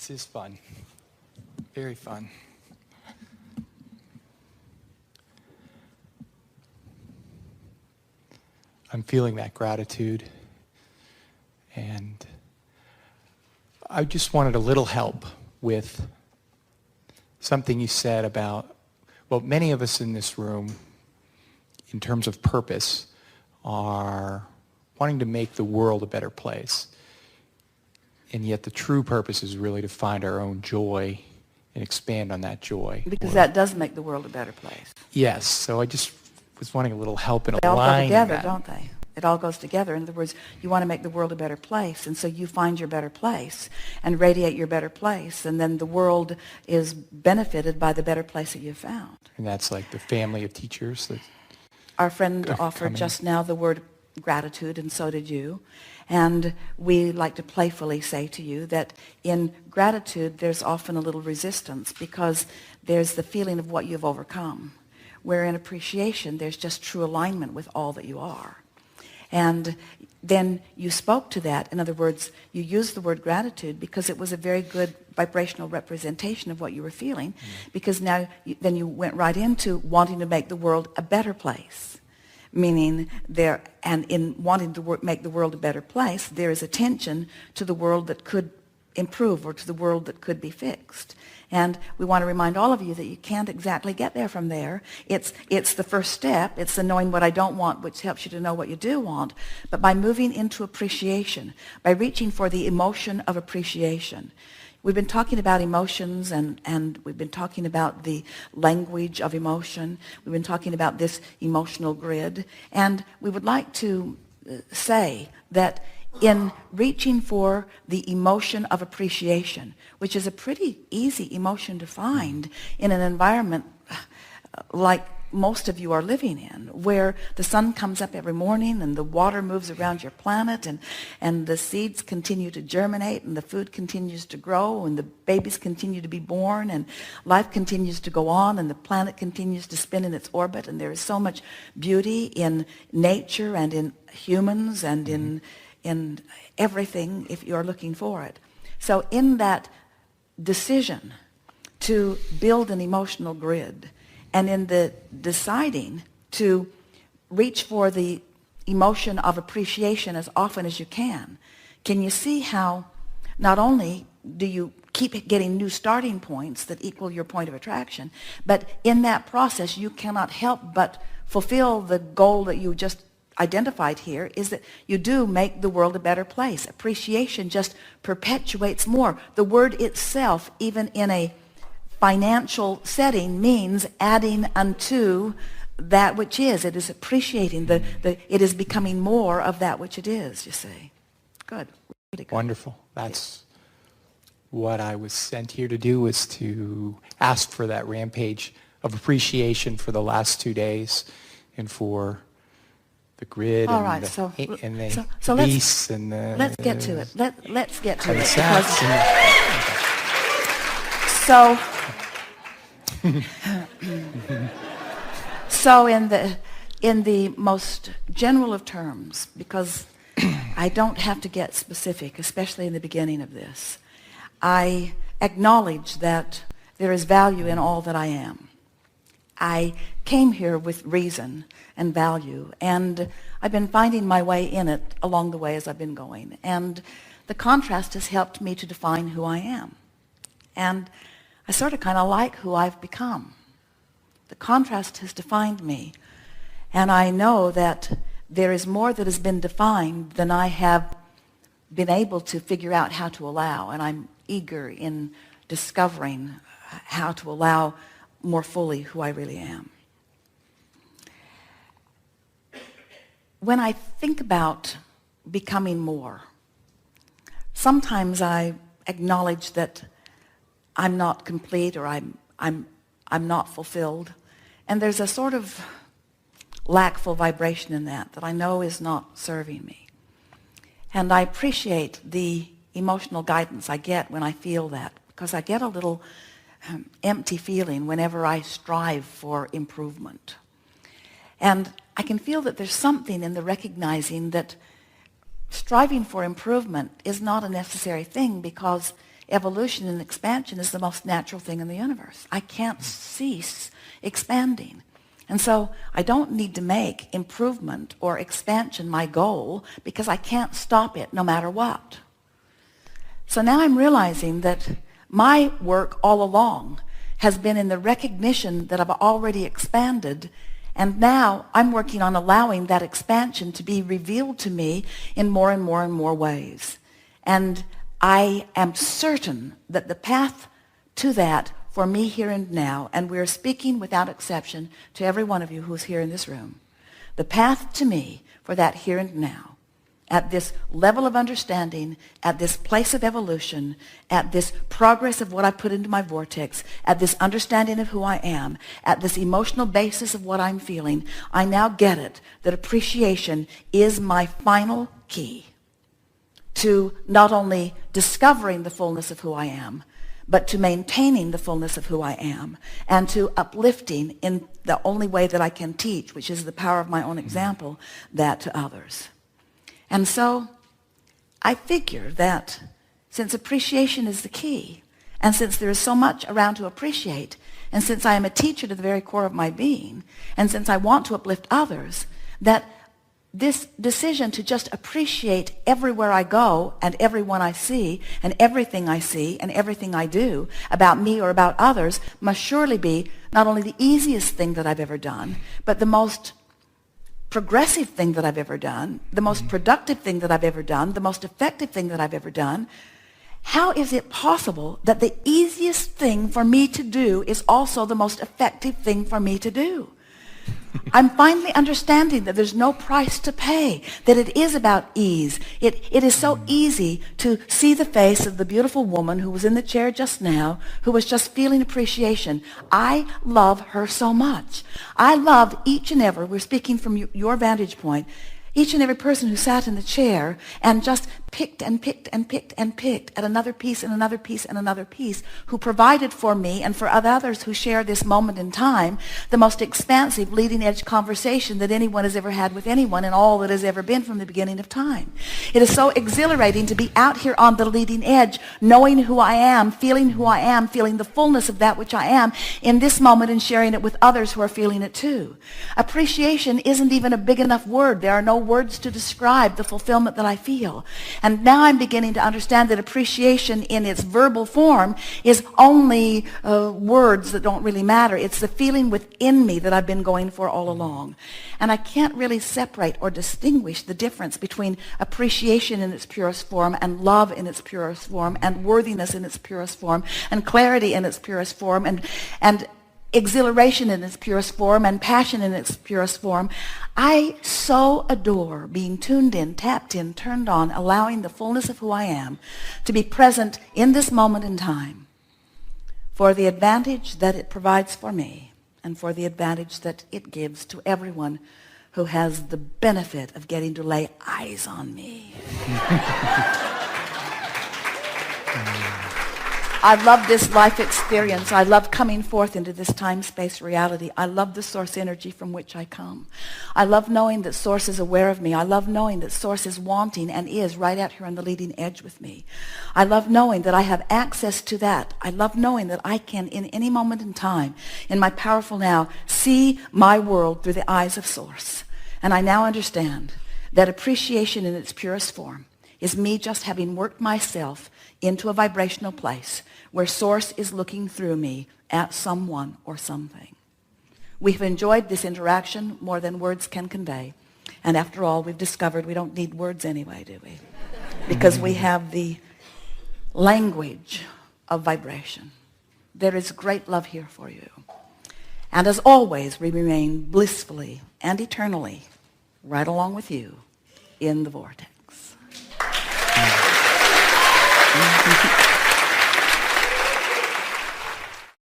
This is fun. Very fun. I'm feeling that gratitude, and I just wanted a little help with something you said about, well, many of us in this room, in terms of purpose, are wanting to make the world a better place. And yet the true purpose is really to find our own joy and expand on that joy. Because that does make the world a better place. Yes, so I just was wanting a little help in They all go aligning together, that. don't they? It all goes together. In other words, you want to make the world a better place, and so you find your better place and radiate your better place, and then the world is benefited by the better place that you've found. And that's like the family of teachers that Our friend offered just now the word gratitude, and so did you. And we like to playfully say to you that in gratitude, there's often a little resistance because there's the feeling of what you've overcome. Where in appreciation, there's just true alignment with all that you are. And then you spoke to that. In other words, you used the word gratitude because it was a very good vibrational representation of what you were feeling, because now then you went right into wanting to make the world a better place. Meaning there, and in wanting to make the world a better place, there is attention to the world that could improve or to the world that could be fixed. And we want to remind all of you that you can't exactly get there from there. It's the first step. It's the knowing what I don't want, which helps you to know what you do want. But by moving into appreciation, by reaching for the emotion of appreciation. We've been talking about emotions, and we've been talking about the language of emotion. We've been talking about this emotional grid. And we would like to say that in reaching for the emotion of appreciation, which is a pretty easy emotion to find in an environment like most of you are living in, where the sun comes up every morning and the water moves around your planet, and the seeds continue to germinate and the food continues to grow and the babies continue to be born and life continues to go on and the planet continues to spin in its orbit, and there is so much beauty in nature and in humans and in everything if you're looking for it. So in that decision to build an emotional grid, and in the deciding to reach for the emotion of appreciation as often as you can you see how not only do you keep getting new starting points that equal your point of attraction, but in that process you cannot help but fulfill the goal that you just identified here, is that you do make the world a better place. Appreciation just perpetuates more. The word itself, even in a financial setting, means adding unto that which is. It is appreciating, it is becoming more of that which it is, you see. Good. Really good. Wonderful. That's what I was sent here to do, was to ask for that rampage of appreciation for the last 2 days and for the grid All and right, the beasts and the... Let's get to it. Let's get to and it. the sacks So in the most general of terms, because I don't have to get specific, especially in the beginning of this, I acknowledge that there is value in all that I am. I came here with reason and value, and I've been finding my way in it along the way as I've been going. And the contrast has helped me to define who I am. And I sort of kind of like who I've become. The contrast has defined me. And I know that there is more that has been defined than I have been able to figure out how to allow. And I'm eager in discovering how to allow more fully who I really am. When I think about becoming more, sometimes I acknowledge that I'm not complete, or I'm not fulfilled, and there's a sort of lackful vibration in that I know is not serving me. And I appreciate the emotional guidance I get when I feel that, because I get a little empty feeling whenever I strive for improvement. And I can feel that there's something in the recognizing that striving for improvement is not a necessary thing, because evolution and expansion is the most natural thing in the universe. I can't cease expanding. And so I don't need to make improvement or expansion my goal because I can't stop it no matter what. So now I'm realizing that my work all along has been in the recognition that I've already expanded, and now I'm working on allowing that expansion to be revealed to me in more and more and more ways. And I am certain that the path to that for me here and now, and we're speaking without exception to every one of you who's here in this room, the path to me for that here and now, at this level of understanding, at this place of evolution, at this progress of what I put into my vortex, at this understanding of who I am, at this emotional basis of what I'm feeling, I now get it that appreciation is my final key to not only discovering the fullness of who I am, but to maintaining the fullness of who I am, and to uplifting in the only way that I can teach, which is the power of my own example, that to others. And so I figure that since appreciation is the key, and since there is so much around to appreciate, and since I am a teacher to the very core of my being, and since I want to uplift others, that this decision to just appreciate everywhere I go and everyone I see and everything I do about me or about others must surely be not only the easiest thing that I've ever done, but the most progressive thing that I've ever done, the most productive thing that I've ever done, the most effective thing that I've ever done. How is it possible that the easiest thing for me to do is also the most effective thing for me to do? I'm finally understanding that there's no price to pay, that it is about ease. It is so easy to see the face of the beautiful woman who was in the chair just now, who was just feeling appreciation. I love her so much. I love each and every, we're speaking from your vantage point, each and every person who sat in the chair and just picked and picked and picked and picked at another piece and another piece and another piece, who provided for me and for others who share this moment in time the most expansive leading edge conversation that anyone has ever had with anyone and all that has ever been from the beginning of time. It is so exhilarating to be out here on the leading edge, knowing who I am, feeling the fullness of that which I am in this moment and sharing it with others who are feeling it too. Appreciation isn't even a big enough word. There are no words to describe the fulfillment that I feel. And now I'm beginning to understand that appreciation in its verbal form is only words that don't really matter. It's the feeling within me that I've been going for all along. And I can't really separate or distinguish the difference between appreciation in its purest form and love in its purest form and worthiness in its purest form and clarity in its purest form and exhilaration in its purest form and passion in its purest form. I so adore being tuned in, tapped in, turned on, allowing the fullness of who I am to be present in this moment in time for the advantage that it provides for me and for the advantage that it gives to everyone who has the benefit of getting to lay eyes on me. I love this life experience. I love coming forth into this time-space reality. I love the source energy from which I come. I love knowing that source is aware of me. I love knowing that source is wanting and is right out here on the leading edge with me. I love knowing that I have access to that. I love knowing that I can, in any moment in time, in my powerful now, see my world through the eyes of source. And I now understand that appreciation in its purest form is me just having worked myself into a vibrational place where source is looking through me at someone or something. We've enjoyed this interaction more than words can convey. And after all, we've discovered we don't need words anyway, do we? Because we have the language of vibration. There is great love here for you. And as always, we remain blissfully and eternally right along with you in the vortex.